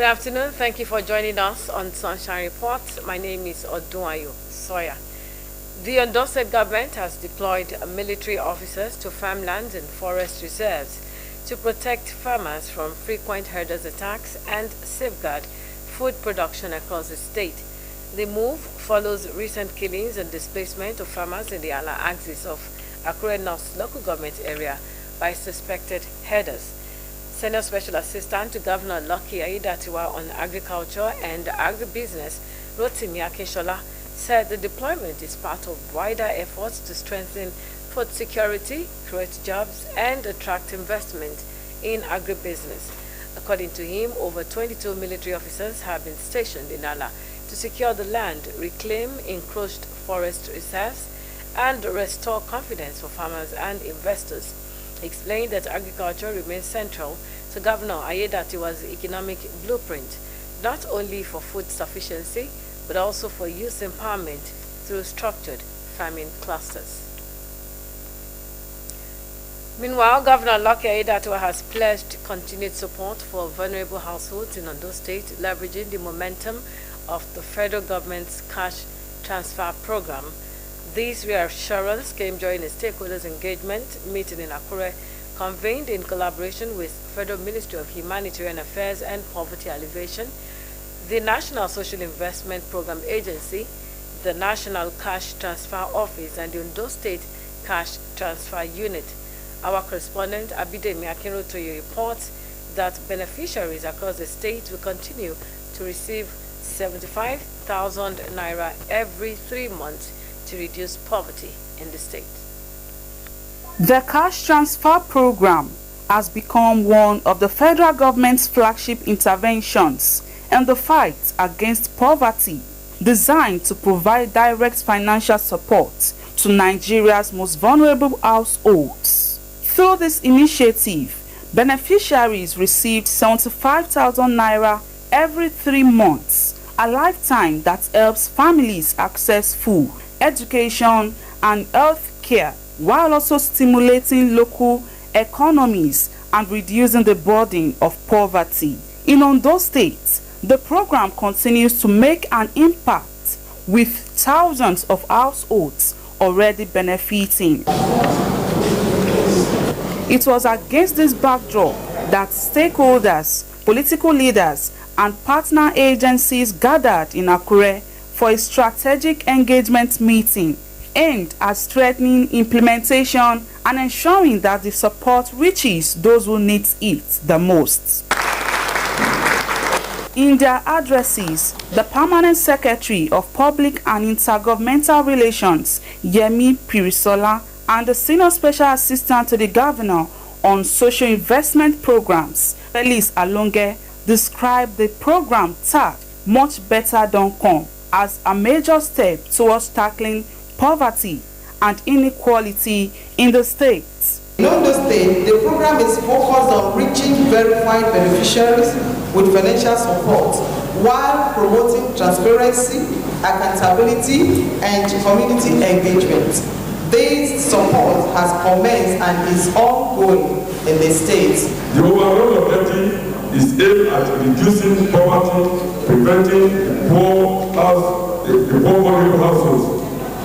afternoon. Thank you for joining us on Sunshine Report. My name is Odunayo Sawyer. The Ondo State government has deployed military officers to farmlands and forest reserves to protect farmers from frequent herders' attacks and safeguard food production across the state. The move follows recent killings and displacement of farmers in the Ala axis of Akure North local government area by suspected herders. Senior Special Assistant to Governor Lucky Aiyedatiwa on Agriculture and Agribusiness, Rotimi Akinshola, said the deployment is part of wider efforts to strengthen food security, create jobs, and attract investment in agribusiness. According to him, over 22 military officers have been stationed in Ala to secure the land, reclaim encroached forest reserves, and restore confidence for farmers and investors. He explained that agriculture remains central to Governor Aiyedatiwa's economic blueprint, not only for food sufficiency, but also for youth empowerment through structured farming clusters. Meanwhile, Governor Lucky Aiyedatiwa has pledged continued support for vulnerable households in Ondo State, leveraging the momentum of the federal government's cash transfer program. This reassurance came during a stakeholders engagement meeting in Akure, convened in collaboration with Federal Ministry of Humanitarian Affairs and Poverty Alleviation, the National Social Investment Program Agency, the National Cash Transfer Office, and the Ondo State Cash Transfer Unit. Our correspondent Abidemi Akinrotoye reports that beneficiaries across the state will continue to receive 75,000 naira every 3 months to reduce poverty in the state. The cash transfer program has become one of the federal government's flagship interventions in the fight against poverty, designed to provide direct financial support to Nigeria's most vulnerable households. Through this initiative, beneficiaries received 75,000 naira every 3 months, a lifetime that helps families access food, education, and health care, while also stimulating local economies and reducing the burden of poverty. In Ondo State, the program continues to make an impact, with thousands of households already benefiting. It was against this backdrop that stakeholders, political leaders, and partner agencies gathered in Akure for a strategic engagement meeting aimed at strengthening implementation and ensuring that the support reaches those who need it the most. In their addresses, the Permanent Secretary of Public and Intergovernmental Relations, Yemi Pirisola, and the Senior Special Assistant to the Governor on Social Investment Programs, Felix Alonge, described the program tagged Much Better Don't Come as a major step towards tackling poverty and inequality in the state. In Ondo State, the program is focused on reaching verified beneficiaries with financial support while promoting transparency, accountability, and community engagement. This support has commenced and is ongoing in the state. The overall objective is aimed at reducing poverty, preventing the poor vulnerable households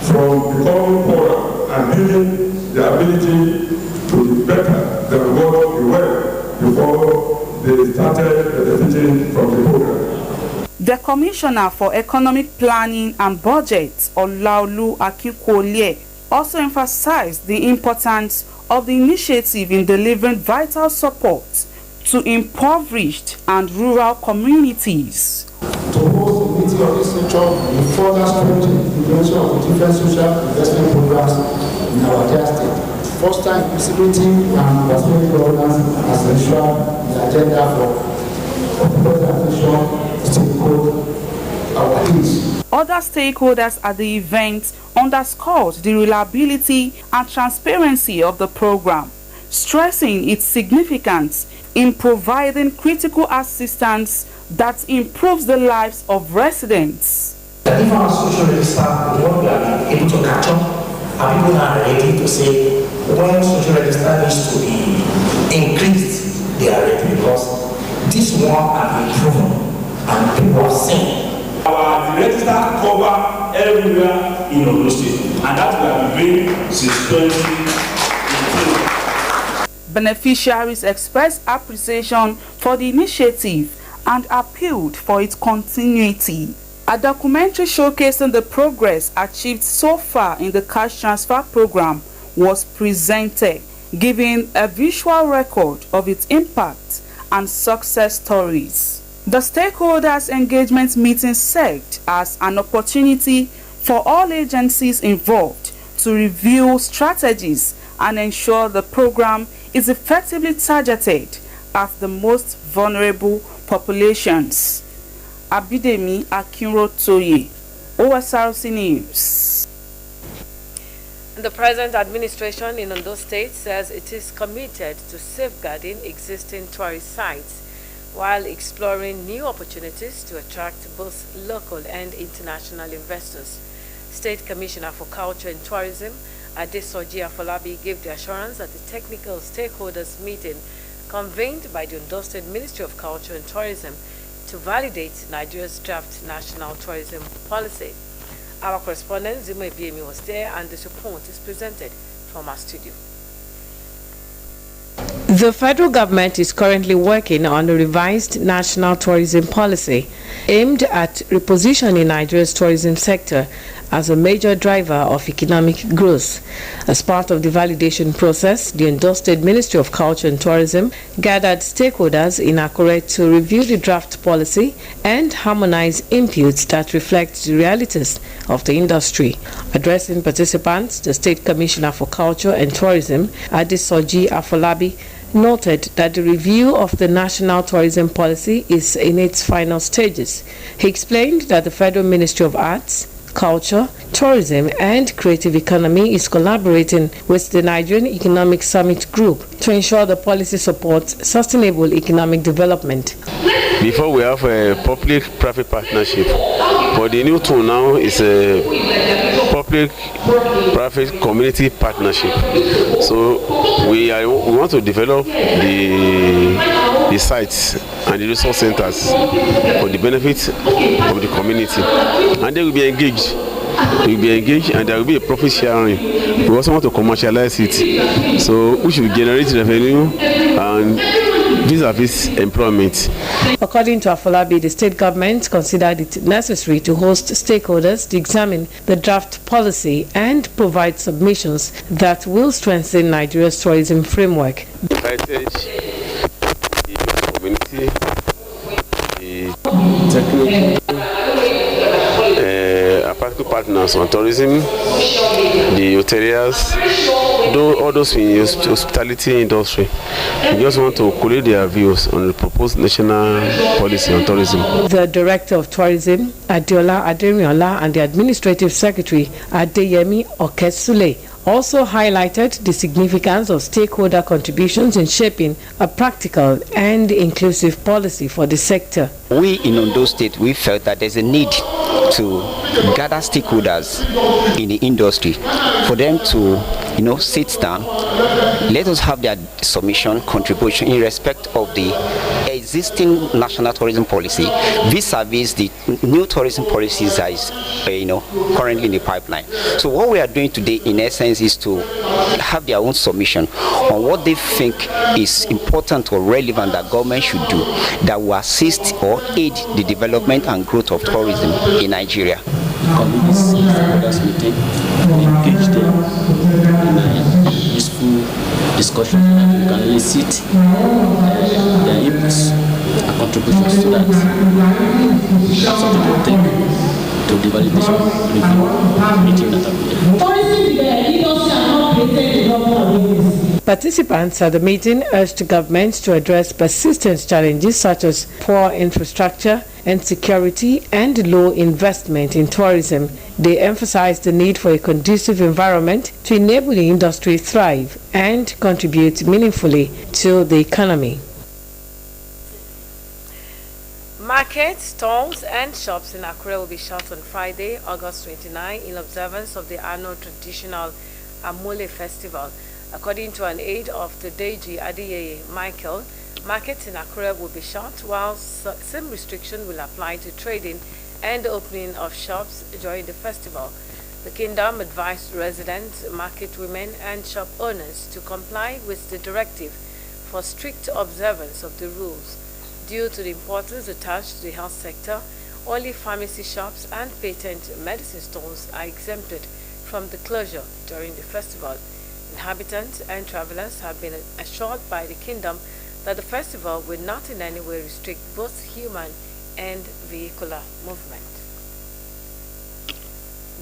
from becoming poorer, and building the ability to be better than what we were before they started benefiting from the program. The Commissioner for Economic Planning and Budget, Olaolu Akikwolie, also emphasized the importance of the initiative in delivering vital support to impoverished and rural communities. To host a meeting of this nature will further strengthen the implementation of the different social investment programs in our dear state, foster inclusivity and participatory governance as ensured the agenda for presentation stakeholder our needs. Other stakeholders at the event underscored the reliability and transparency of the program, stressing its significance in providing critical assistance that improves the lives of residents. If our social register is what we are able to catch up, and people are ready to say when social register needs to be increased, they are ready, because this one has been proven and people have seen. Our register cover everywhere in Ondo State, and that we have been doing since 2018. Beneficiaries expressed appreciation for the initiative and appealed for its continuity. A documentary showcasing the progress achieved so far in the cash transfer program was presented, giving a visual record of its impact and success stories. The stakeholders' engagement meeting served as an opportunity for all agencies involved to review strategies and ensure the program is effectively targeted at the most vulnerable populations. Abidemi Akinrotoye, Osrc News. The present administration in Ondo State says it is committed to safeguarding existing tourist sites while exploring new opportunities to attract both local and international investors. State Commissioner for Culture and Tourism, Osrc Afolabi, gave the assurance at the technical stakeholders meeting convened by the Ondo State Ministry of Culture and Tourism to validate Nigeria's draft national tourism policy. Our correspondent Zimo Ebiemi was there, and this report is presented from our studio. The federal government is currently working on a revised national tourism policy aimed at repositioning Nigeria's tourism sector as a major driver of economic growth. As part of the validation process, the Ondo State Ministry of Culture and Tourism gathered stakeholders in Akure to review the draft policy and harmonize inputs that reflect the realities of the industry. Addressing participants, the State Commissioner for Culture and Tourism, Osrc Afolabi, noted that the review of the national tourism policy is in its final stages. He explained that the Federal Ministry of Arts, Culture, Tourism and Creative Economy is collaborating with the Nigerian Economic Summit Group to ensure the policy supports sustainable economic development. Before we have a public-private partnership, but the new tool now is a public-private community partnership. So we want to develop the sites and the resource centers for the benefit of the community, and they will be engaged. And there will be a profit sharing. We also want to commercialize it, so we should generate revenue and vis-a-vis employment. According to Afolabi, the state government considered it necessary to host stakeholders to examine the draft policy and provide submissions that will strengthen Nigeria's tourism framework. Heritage, the community, the technical, practical partners on tourism, the hoteliers, all those in the hospitality industry. We just want to collate their views on the proposed national policy on tourism. The Director of Tourism, Adiola Aderiola, and the Administrative Secretary, Adeyemi Okesule, also highlighted the significance of stakeholder contributions in shaping a practical and inclusive policy for the sector. We in Ondo State, we felt that there's a need to gather stakeholders in the industry for them to, sit down, let us have their submission, contribution in respect of the existing national tourism policy vis-a-vis the new tourism policies that is, currently in the pipeline. So what we are doing today, in essence, is to have their own submission on what they think is important or relevant that government should do that will assist or aid the development and growth of tourism in Nigeria. Convene this stakeholders meeting and engage them in a useful discussion and we can elicit their inputs and contributions to that. That's what we will take to the validation review meeting that Participants at the meeting urged government to address persistent challenges such as poor infrastructure, insecurity, and low investment in tourism. They emphasized the need for a conducive environment to enable the industry to thrive and contribute meaningfully to the economy. Markets, stalls, and shops in Akure will be shut on Friday, August 29, in observance of the annual traditional Amule Festival. According to an aide of the Deji Adiyeye Michael, Markets in Accra will be shut, while same restriction will apply to trading and opening of shops during the festival. The kingdom advised residents, market women, and shop owners to comply with the directive for strict observance of the rules. Due to the importance attached to the health sector, only pharmacy shops and patent medicine stores are exempted from the closure during the festival. Inhabitants and travelers have been assured by the kingdom that the festival will not in any way restrict both human and vehicular movement.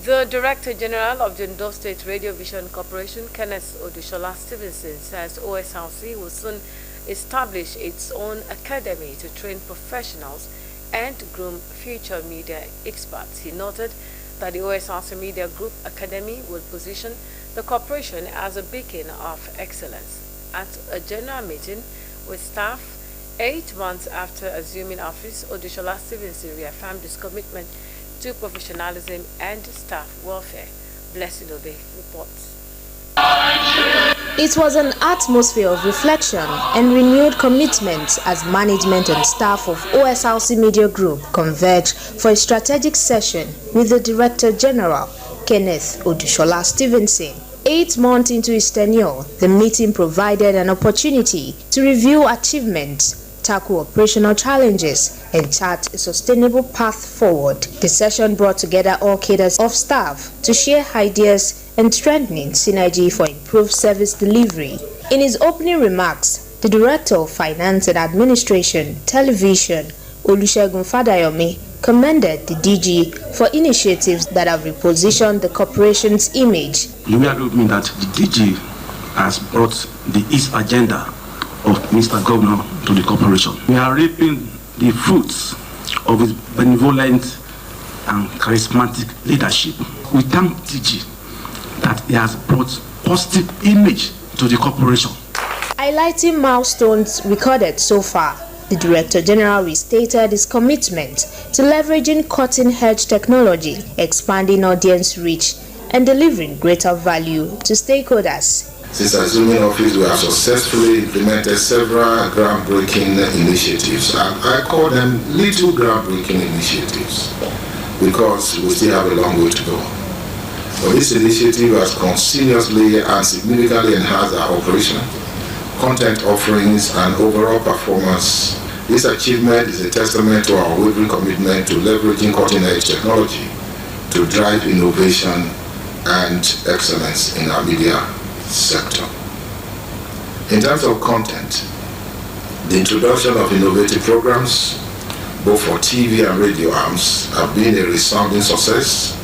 The Director General of the Ondo State Radio Vision Corporation, Kenneth Odushola Stevenson, says OSRC will soon establish its own academy to train professionals and groom future media experts. He noted that the OSRC Media Group Academy will position the corporation as a beacon of excellence. At a general meeting with staff 8 months after assuming office, Odushola Stevenson reaffirmed his commitment to professionalism and staff welfare. Blessing Obe reports. It was an atmosphere of reflection and renewed commitment as management and staff of OSRC Media Group converged for a strategic session with the Director General, Kenneth Odushola Stevenson. 8 months into his tenure, the meeting provided an opportunity to review achievements, tackle operational challenges, and chart a sustainable path forward. The session brought together all cadres of staff to share ideas and strengthening synergy for improved service delivery. In his opening remarks, the Director of Finance and Administration, Television, Olusegun Fadayomi, commended the DG for initiatives that have repositioned the corporation's image. You will agree with me that the DG has brought the East agenda of Mr. Governor to the corporation. We are reaping the fruits of his benevolent and charismatic leadership. We thank DG that he has brought positive image to the corporation. Highlighting milestones recorded so far, the Director General restated his commitment to leveraging cutting-edge technology, expanding audience reach, and delivering greater value to stakeholders. Since assuming office, we have successfully implemented several groundbreaking initiatives, and I call them little groundbreaking initiatives because we still have a long way to go. But this initiative has continuously and significantly enhanced our operation, content offerings, and overall performance. This achievement is a testament to our unwavering commitment to leveraging cutting-edge technology to drive innovation and excellence in our media sector. In terms of content, the introduction of innovative programs, both for TV and radio arms, have been a resounding success,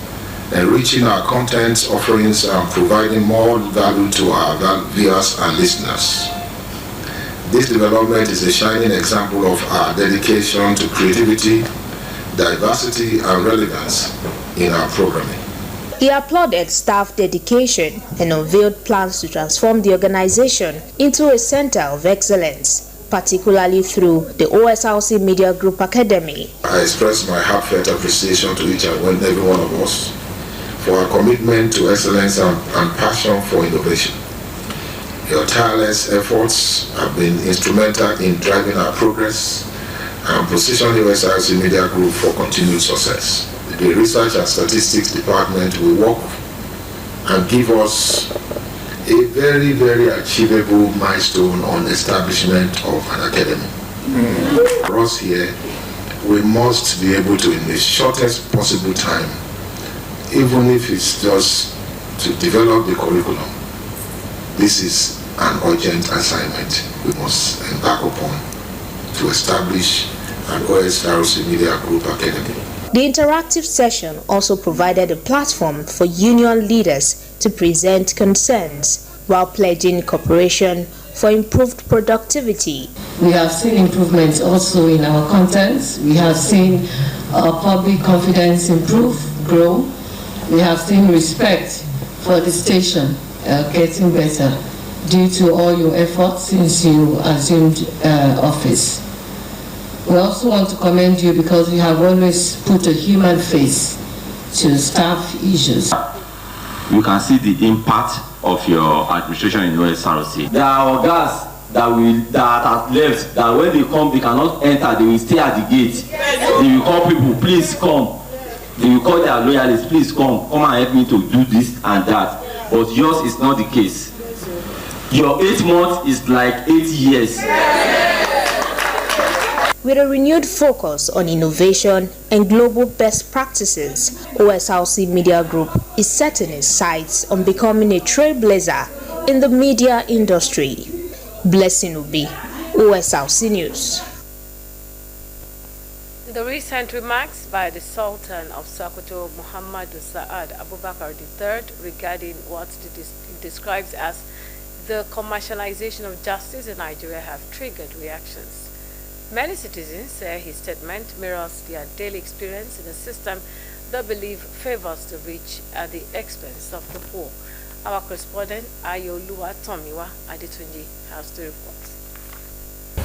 enriching our content offerings and providing more value to our viewers and listeners. This development is a shining example of our dedication to creativity, diversity, and relevance in our programming. He applauded staff dedication and unveiled plans to transform the organization into a center of excellence, particularly through the OSRC Media Group Academy. I express my heartfelt appreciation to each and every one of us for our commitment to excellence and passion for innovation. Your tireless efforts have been instrumental in driving our progress and positioning the OSRC Media Group for continued success. The Research and Statistics Department will work and give us a very, very achievable milestone on establishment of an academy. For us here, we must be able to, in the shortest possible time, even if it's just to develop the curriculum, this is an urgent assignment we must embark upon to establish an OSRC Media Group Academy. The interactive session also provided a platform for union leaders to present concerns while pledging cooperation for improved productivity. We have seen improvements also in our contents. We have seen public confidence improve, grow. We have seen respect for the station getting better due to all your efforts since you assumed office. We also want to commend you because you have always put a human face to staff issues. You can see the impact of your administration in OSRC. There are guys that have left, that when they come they cannot enter, they will stay at the gate. They will call people, please come. They will call their loyalists, please come and help me to do this and that. But yours is not the case. Your 8 months is like 8 years. With a renewed focus on innovation and global best practices, OSRC Media Group is setting its sights on becoming a trailblazer in the media industry. Blessing Ubi, OSRC News. The recent remarks by the Sultan of Sokoto, Muhammadu Sa'ad Abubakar III, regarding what he describes as the commercialization of justice in Nigeria have triggered reactions. Many citizens say his statement mirrors their daily experience in a system they believe favors the rich at the expense of the poor. Our correspondent, Ayoluwa Tomiwa Adetunji, has the report.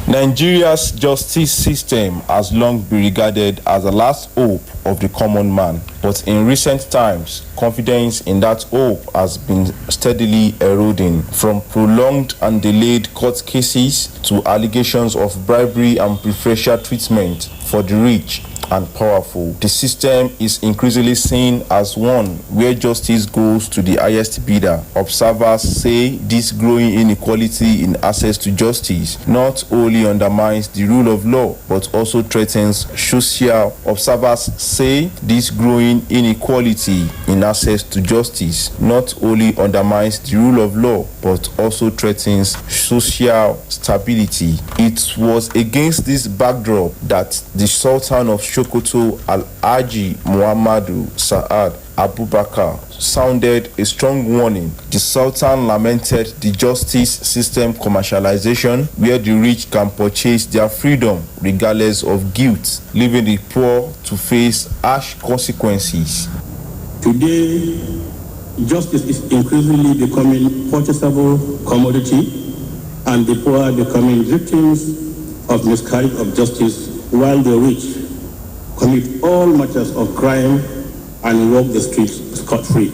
Nigeria's justice system has long been regarded as the last hope of the common man, but in recent times, confidence in that hope has been steadily eroding. From prolonged and delayed court cases to allegations of bribery and preferential treatment for the rich and powerful, the system is increasingly seen as one where justice goes to the highest bidder. Observers say this growing inequality in access to justice not only undermines the rule of law but also threatens social. Observers say this growing inequality in access to justice not only undermines the rule of law but also threatens social stability. It was against this backdrop that the Sultan of Sokoto Al-Haji Muhammadu Sa'ad Abubakar sounded a strong warning. The Sultan lamented the justice system commercialization, where the rich can purchase their freedom regardless of guilt, leaving the poor to face harsh consequences. Today, justice is increasingly becoming purchasable commodity, and the poor are becoming victims of miscarriage of justice, while the rich commit all matters of crime and walk the streets scot-free.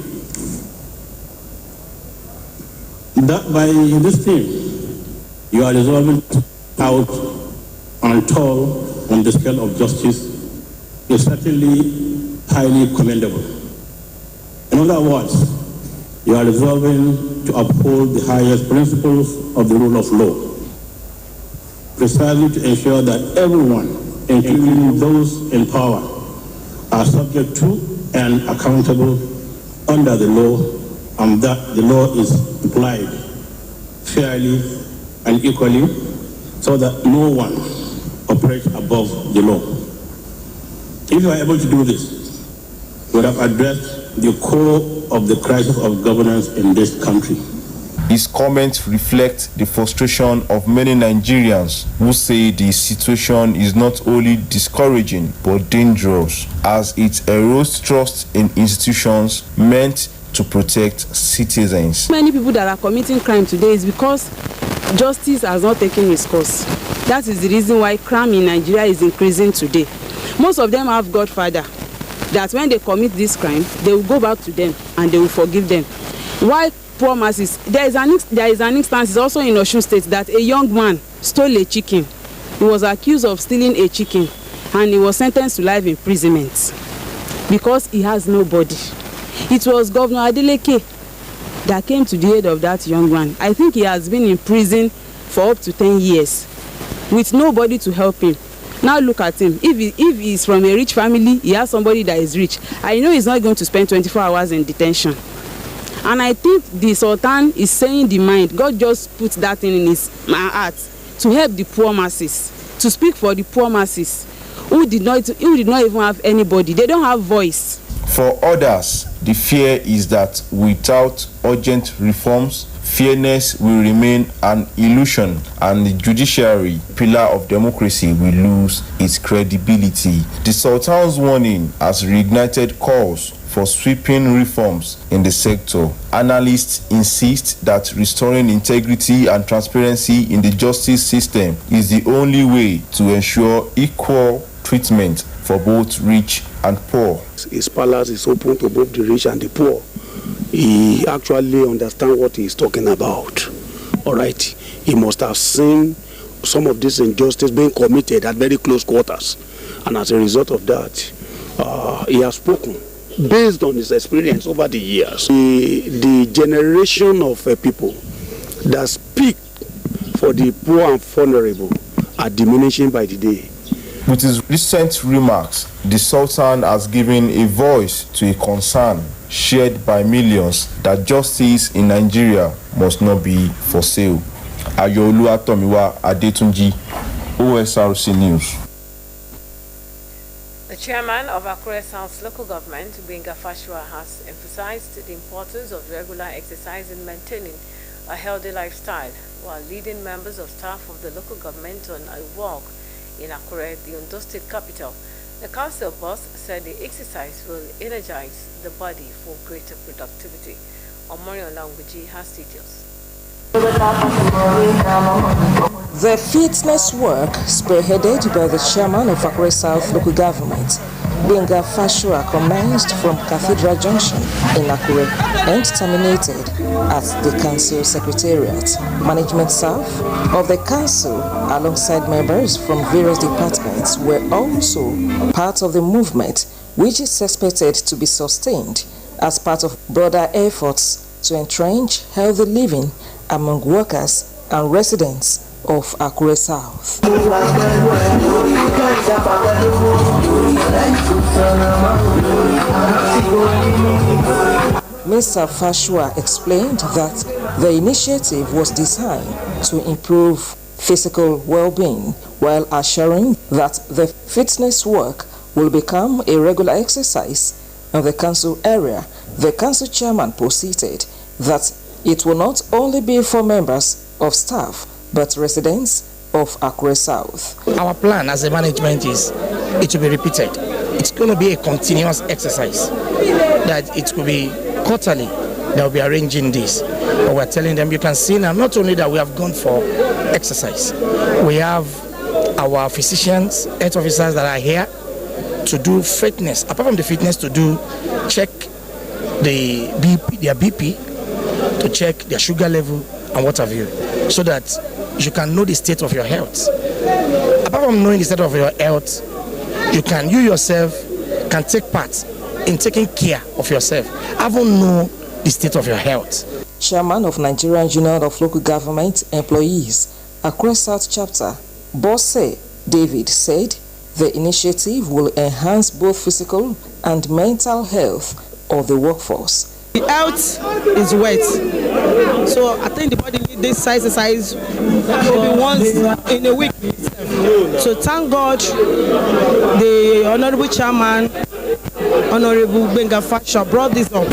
That by this thing, you are resolving out and toll on the scale of justice is certainly highly commendable. In other words, you are resolving to uphold the highest principles of the rule of law, precisely to ensure that everyone, including those in power, are subject to and accountable under the law, and that the law is applied fairly and equally so that no one operates above the law. If you are able to do this, you would have addressed the core of the crisis of governance in this country. His comments reflect the frustration of many Nigerians who say the situation is not only discouraging but dangerous, as it erodes trust in institutions meant to protect citizens. Many people that are committing crime today is because justice has not taken its course. That is the reason why crime in Nigeria is increasing today. Most of them have godfather that when they commit this crime, they will go back to them and they will forgive them. Why poor masses? There is an instance also in Osun State that a young man stole a chicken. He was accused of stealing a chicken and he was sentenced to life imprisonment because he has nobody. It was Governor Adeleke that came to the aid of that young man. I think he has been in prison for up to 10 years with nobody to help him. Now look at him. If he's from a rich family, he has somebody that is rich. I know he's not going to spend 24 hours in detention. And I think the Sultan is saying the mind. God just put that thing in his heart to help the poor masses, to speak for the poor masses who did not even have anybody. They don't have voice. For others, the fear is that without urgent reforms, fairness will remain an illusion and the judiciary, pillar of democracy, will lose its credibility. The Sultan's warning has reignited calls for sweeping reforms in the sector. Analysts insist that restoring integrity and transparency in the justice system is the only way to ensure equal treatment for both rich and poor. His palace is open to both the rich and the poor. He actually understands what he is talking about. All right. He must have seen some of this injustice being committed at very close quarters. And as a result of that, he has spoken based on his experience over the years. The generation of people that speak for the poor and vulnerable are diminishing by the day. With his recent remarks, the Sultan has given a voice to a concern shared by millions that justice in Nigeria must not be for sale. Ayoluwa Tomiwa Adetunji, OSRC News. The chairman of Akure South local government, Benga Fashua, has emphasized the importance of regular exercise in maintaining a healthy lifestyle while leading members of staff of the local government on a walk in Akure, the Ondo State capital. The council boss said the exercise will energize the body for greater productivity. Omori Olanguji has details. The fitness work, spearheaded by the chairman of Akure South local government, Benga Fashua, commenced from Cathedral Junction in Akure and terminated at the council secretariat. Management staff of the council, alongside members from various departments, were also part of the movement, which is expected to be sustained as part of broader efforts to entrench healthy living among workers and residents of Akure South. Mr. Fashua explained that the initiative was designed to improve physical well-being while assuring that the fitness work will become a regular exercise in the council area. The council chairman proceeded that it will not only be for members of staff but residents of Akure South. Our plan as a management is it will be repeated. It's going to be a continuous exercise. That it will be quarterly that will be arranging this. But we're telling them, you can see now, not only that we have gone for exercise, we have our physicians, health officers that are here to do fitness. Apart from the fitness, to do check the BP, their BP, to check their sugar level and what have you, so that you can know the state of your health. Apart from knowing the state of your health, you yourself can take part in taking care of yourself. Having know the state of your health. Chairman of Nigerian Union of Local Government Employees, Akure South Chapter, Bosse David, said the initiative will enhance both physical and mental health of the workforce. The health is wet, so I think the body needs this exercise maybe once in a week. So thank God the Honorable Chairman, Honorable Benga Fashua, brought this up.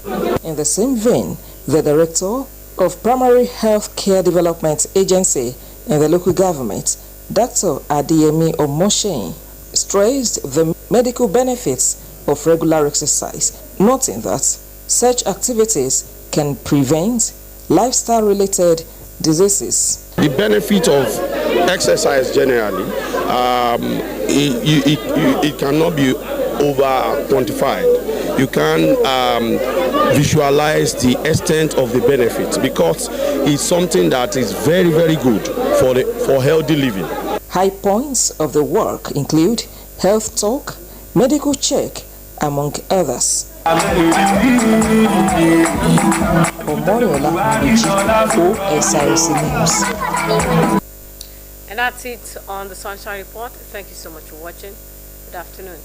In the same vein, the Director of Primary Health Care Development Agency in the local government, Dr. Adeyemi Omoshein, stressed the medical benefits of regular exercise, noting that such activities can prevent lifestyle-related diseases. The benefit of exercise generally, it cannot be over quantified. You can visualize the extent of the benefits because it's something that is very, very good for healthy living. High points of the work include health talk, medical check, among others. OSRC News. And that's it on the Sunshine Report. Thank you so much for watching. Good afternoon.